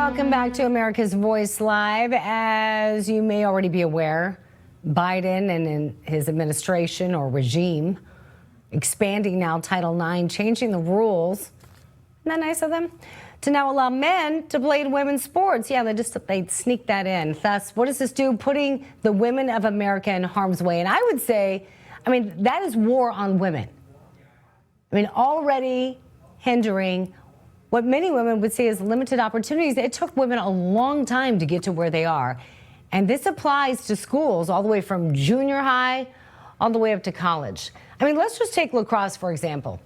Welcome back to America's Voice Live. As you may already be aware, Biden and his administration or regime expanding now Title IX, changing the rules. Isn't that nice of them? To now allow men to play in women's sports. Yeah, they sneak that in. Thus, what does this do? Putting the women of America in harm's way. And I would say, that is war on women. Already hindering what many women would see as limited opportunities. It took women a long time to get to where they are. And this applies to schools all the way from junior high all the way up to college. Let's just take lacrosse, for example.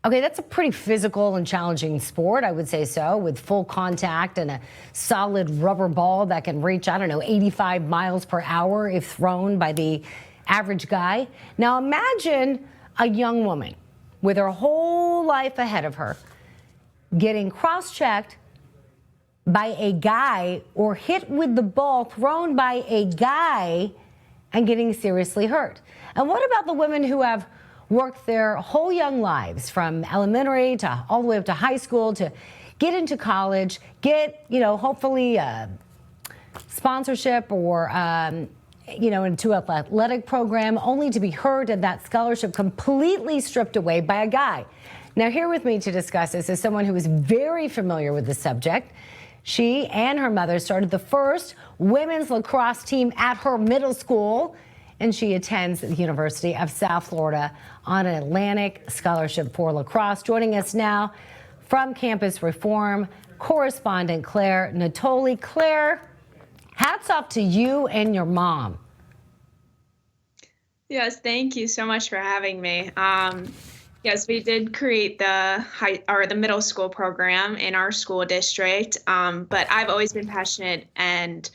Okay, that's a pretty physical and challenging sport, I would say so, with full contact and a solid rubber ball that can reach, 85 miles per hour if thrown by the average guy. Now imagine a young woman with her whole life ahead of her getting cross-checked by a guy or hit with the ball thrown by a guy and getting seriously hurt. And what about the women who have worked their whole young lives from elementary to all the way up to high school to get into college, get, hopefully a sponsorship or, into an athletic program, only to be hurt and that scholarship completely stripped away by a guy? Now, here with me to discuss this is someone who is very familiar with the subject. She and her mother started the first women's lacrosse team at her middle school, and she attends the University of South Florida on an Atlantic scholarship for lacrosse. Joining us now from Campus Reform, correspondent Claire Natoli. Claire, hats off to you and your mom. Yes, thank you so much for having me. Yes, we did create the middle school program in our school district, but I've always been passionate and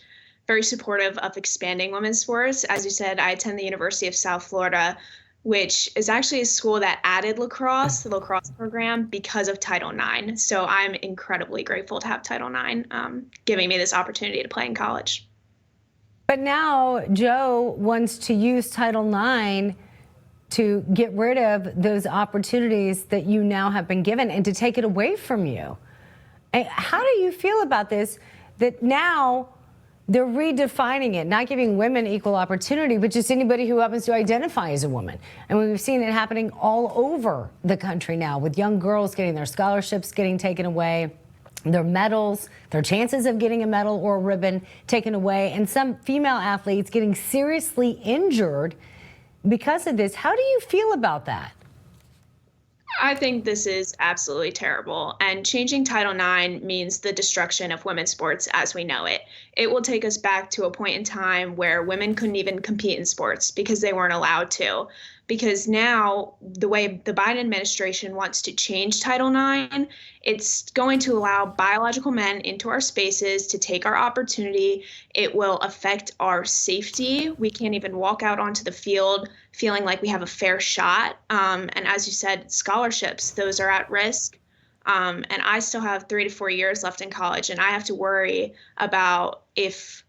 very supportive of expanding women's sports. As you said, I attend the University of South Florida, which is actually a school that added lacrosse to the lacrosse program because of Title IX. So I'm incredibly grateful to have Title IX giving me this opportunity to play in college. But now Joe wants to use Title IX to get rid of those opportunities that you now have been given and to take it away from you. How do you feel about this, that now they're redefining it, not giving women equal opportunity, but just anybody who happens to identify as a woman? And we've seen it happening all over the country now, with young girls getting their scholarships getting taken away, their medals, their chances of getting a medal or a ribbon taken away, and some female athletes getting seriously injured because of this. How do you feel about that? I think this is absolutely terrible, and changing Title IX means the destruction of women's sports as we know it. It will take us back to a point in time where women couldn't even compete in sports because they weren't allowed to. Because now, the way the Biden administration wants to change Title IX, it's going to allow biological men into our spaces to take our opportunity. It will affect our safety. We can't even walk out onto the field feeling like we have a fair shot. And as you said, scholarships, those are at risk. And I still have 3 to 4 years left in college, and I have to worry about if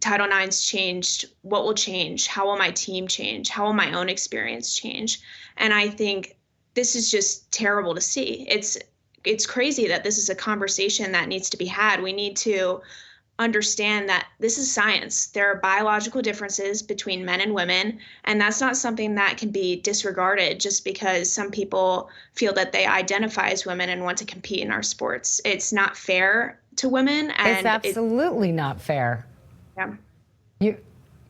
Title IX's changed, what will change? How will my team change? How will my own experience change? And I think this is just terrible to see. It's crazy that this is a conversation that needs to be had. We need to understand that this is science. There are biological differences between men and women, and that's not something that can be disregarded just because some people feel that they identify as women and want to compete in our sports. It's not fair to women. And it's absolutely not fair.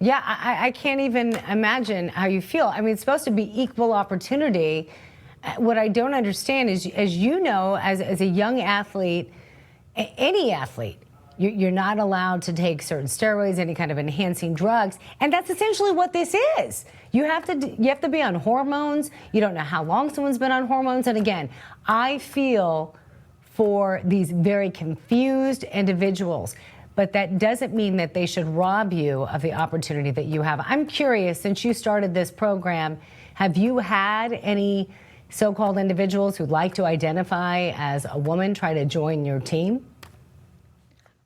Yeah. I can't even imagine how you feel. It's supposed to be equal opportunity. What I don't understand is, as you know, as a young athlete, any athlete, you're not allowed to take certain steroids, any kind of enhancing drugs, and that's essentially what this is. You have to be on hormones. You don't know how long someone's been on hormones, and again, I feel for these very confused individuals. But that doesn't mean that they should rob you of the opportunity that you have. I'm curious, since you started this program, have you had any so-called individuals who'd like to identify as a woman try to join your team?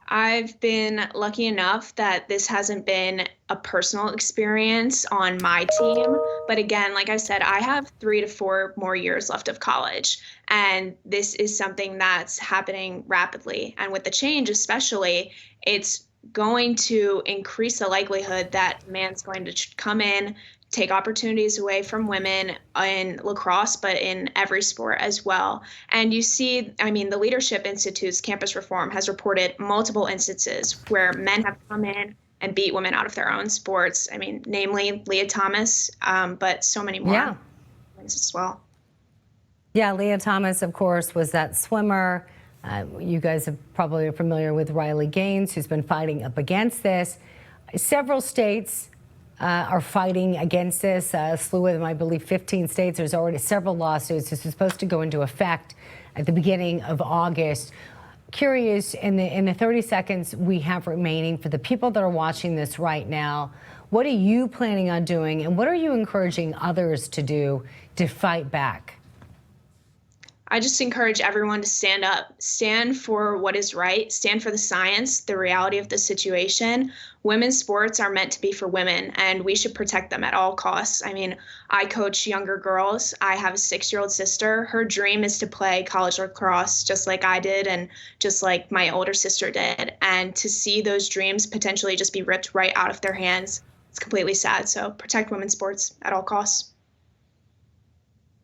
I've been lucky enough that this hasn't been a personal experience on my team. But again, like I said, I have 3 to 4 more years left of college. And this is something that's happening rapidly. And with the change, especially, it's going to increase the likelihood that a man's going to come in, take opportunities away from women in lacrosse, but in every sport as well. And you see, I mean, the Leadership Institute's Campus Reform has reported multiple instances where men have come in and beat women out of their own sports. I mean, namely Leah Thomas, but so many more as well. Yeah, Leah Thomas, of course, was that swimmer. You guys are probably familiar with Riley Gaines, who's been fighting up against this. Several states are fighting against this. A slew of them, I believe 15 states. There's already several lawsuits. This is supposed to go into effect at the beginning of August. Curious, in the 30 seconds we have remaining, for the people that are watching this right now, what are you planning on doing, and what are you encouraging others to do to fight back? I just encourage everyone to stand up, stand for what is right, stand for the science, the reality of the situation. Women's sports are meant to be for women, and we should protect them at all costs. I mean, I coach younger girls. I have a 6-year-old sister. Her dream is to play college lacrosse just like I did and just like my older sister did. And to see those dreams potentially just be ripped right out of their hands, it's completely sad. So protect women's sports at all costs.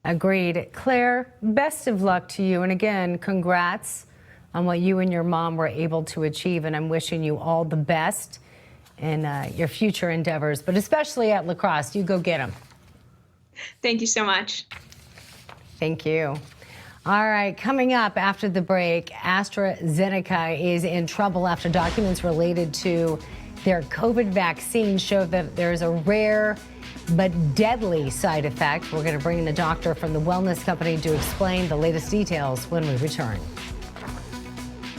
Agreed. Claire, best of luck to you. And again, congrats on what you and your mom were able to achieve. And I'm wishing you all the best in your future endeavors, but especially at lacrosse. You go get them. Thank you so much. Thank you. All right, coming up after the break, AstraZeneca is in trouble after documents related to their COVID vaccine show that there's a rare but deadly side effect. We're going to bring in a doctor from the wellness company to explain the latest details when we return.